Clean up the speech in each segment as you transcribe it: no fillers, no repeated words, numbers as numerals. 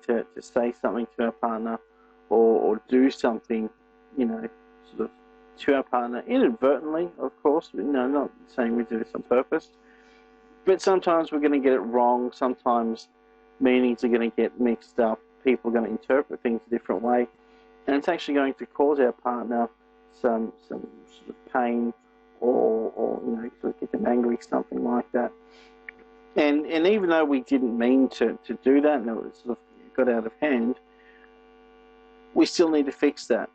going to say something to our partner or do something, sort of to our partner inadvertently, of course. Not saying we do this on purpose, but sometimes we're going to get it wrong. Sometimes meanings are going to get mixed up. People are going to interpret things a different way, and it's actually going to cause our partner some sort of pain or sort of get them angry, something like that. And even though we didn't mean to do that, and it sort of got out of hand, we still need to fix that.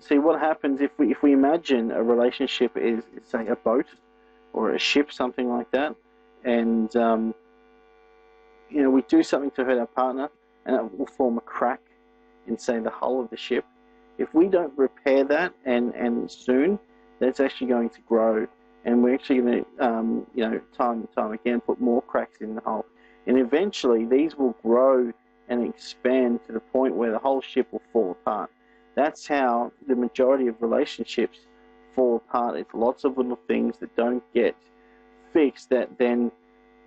See, what happens if we imagine a relationship is, say, a boat or a ship, something like that, and we do something to hurt our partner, and it will form a crack in, say, the hull of the ship. If we don't repair that and soon, that's actually going to grow, and we're actually going to, time and time again, put more cracks in the hull, and eventually these will grow and expand to the point where the whole ship will fall apart. That's how the majority of relationships fall apart. It's lots of little things that don't get fixed that then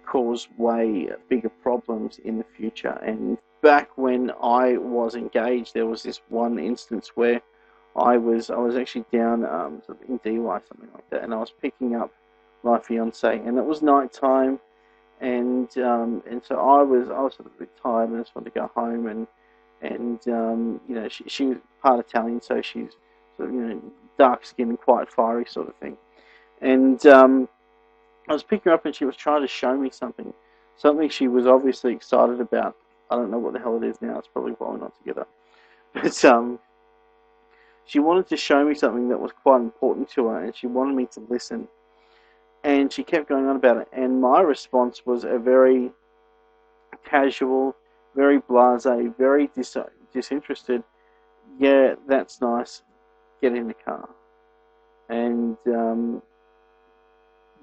cause way bigger problems in the future. And back when I was engaged, there was this one instance where I was actually down sort of in DY, something like that, and I was picking up my fiance, and it was night time, and so I was sort of a bit tired, and I just wanted to go home, and she was part Italian, so she's sort of dark skinned and quite fiery sort of thing, and I was picking her up, and she was trying to show me something she was obviously excited about. I don't know what the hell it is now. It's probably why we're not together, but she wanted to show me something that was quite important to her, and she wanted me to listen. And she kept going on about it, and my response was a very casual, very blasé, very disinterested, yeah, that's nice, get in the car. And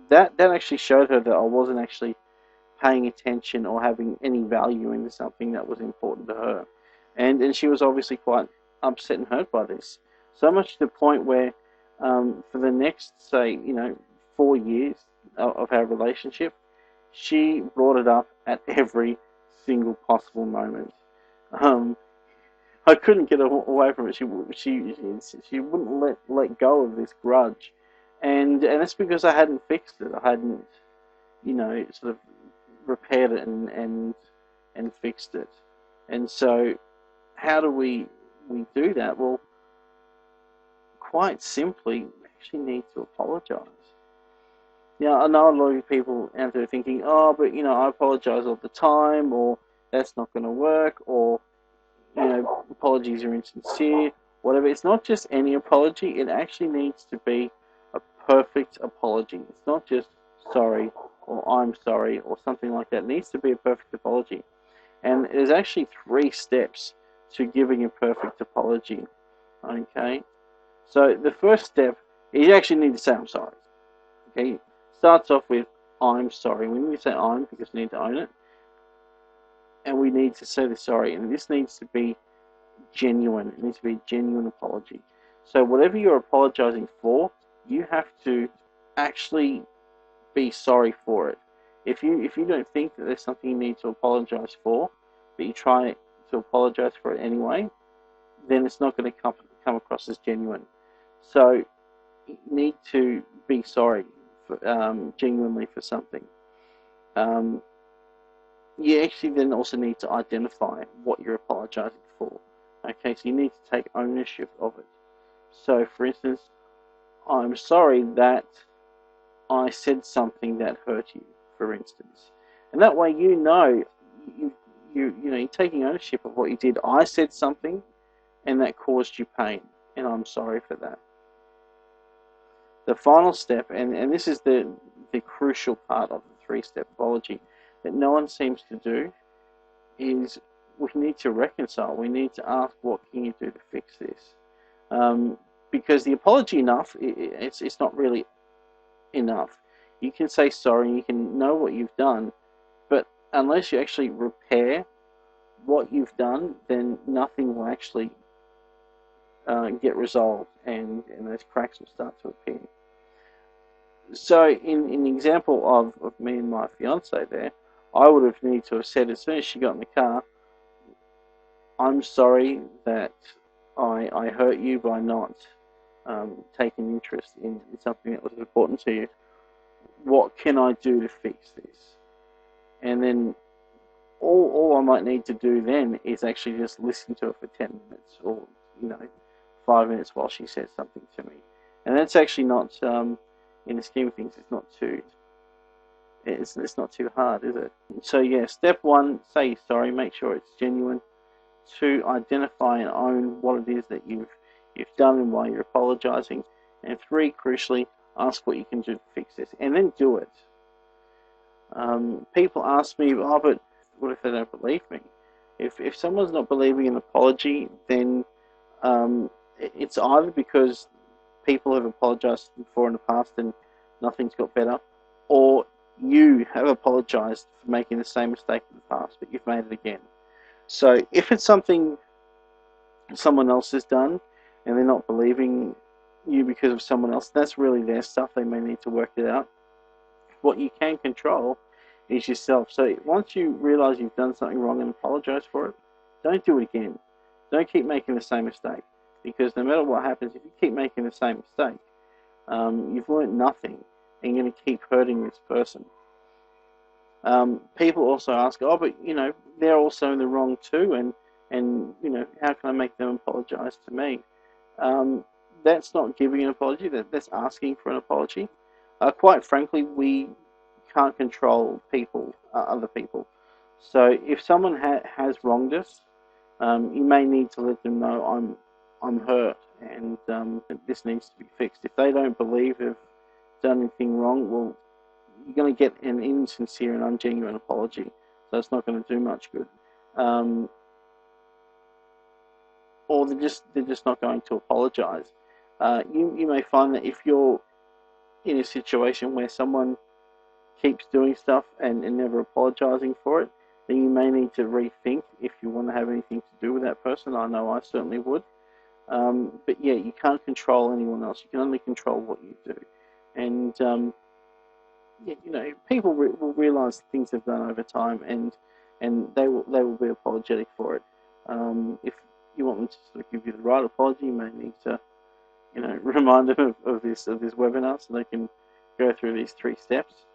that actually showed her that I wasn't actually paying attention or having any value into something that was important to her. And she was obviously quite upset and hurt by this. So much to the point where for the next, say, 4 years of our relationship, she brought it up at every single possible moment. I couldn't get away from it. She wouldn't let go of this grudge, and that's because I hadn't fixed it. I hadn't, sort of repaired it and fixed it. And so, how do we do that? Well, quite simply, we actually need to apologize. I know a lot of people out there thinking, oh, but I apologize all the time, or that's not going to work, or apologies are insincere, whatever. It's not just any apology. It actually needs to be a perfect apology. It's not just sorry or I'm sorry or something like that. It needs to be a perfect apology. And there's actually 3 steps to giving a perfect apology. Okay? So the first step is you actually need to say I'm sorry. Okay? Starts off with I'm sorry. We need to say I'm because we need to own it. And we need to say the sorry. And this needs to be genuine. It needs to be a genuine apology. So whatever you're apologizing for, you have to actually be sorry for it. If you don't think that there's something you need to apologize for, but you try to apologize for it anyway, then it's not going to come across as genuine. So you need to be sorry for, genuinely for something. You actually then also need to identify what you're apologizing for. Okay, so you need to take ownership of it. So, for instance, I'm sorry that I said something that hurt you, for instance. And that way you're taking ownership of what you did. I said something and that caused you pain, and I'm sorry for that. The final step, and this is the crucial part of the 3-step apology that no one seems to do, is we need to reconcile. We need to ask, what can you do to fix this? Because the apology it's not really enough. You can say sorry, and you can know what you've done, but unless you actually repair what you've done, then nothing will actually get resolved, and those cracks will start to appear. So in the example of me and my fiance there, I would have needed to have said, as soon as she got in the car, I'm sorry that I hurt you by not taking interest in something that was important to you. What can I do to fix this? And then all I might need to do then is actually just listen to her for 10 minutes or, you know, 5 minutes while she says something to me. And that's actually not, in the scheme of things, it's not too hard, is it? So yeah, step one, say sorry, make sure it's genuine. Two, identify and own what it is that you've done and why you're apologizing. And three, crucially, ask what you can do to fix this, and then do it. People ask me, oh, but what if they don't believe me? If someone's not believing an apology, then it's either because people have apologized before in the past and nothing's got better, or you have apologized for making the same mistake in the past, but you've made it again. So if it's something someone else has done and they're not believing you because of someone else, that's really their stuff. They may need to work it out. What you can control is yourself. So once you realize you've done something wrong and apologize for it, don't do it again. Don't keep making the same mistake, because no matter what happens, if you keep making the same mistake, you've learned nothing and you're going to keep hurting this person. People also ask, oh, but you know, they're also in the wrong too, and you know, how can I make them apologize to me? That's not giving an apology. That's asking for an apology. Quite frankly, we can't control people, other people. So if someone has wronged us, you may need to let them know I'm hurt and this needs to be fixed. If they don't believe they've done anything wrong, well, you're going to get an insincere and ungenuine apology. So it's not going to do much good. Or they're just not going to apologize. You may find that if you're in a situation where someone keeps doing stuff and never apologizing for it, then you may need to rethink if you want to have anything to do with that person. I know I certainly would. But yeah, you can't control anyone else. You can only control what you do. And you know, people will realize things they've done over time, and they will be apologetic for it. If you want them to sort of give you the right apology, you may need to, you know, remind them of this webinar so they can go through these 3 steps.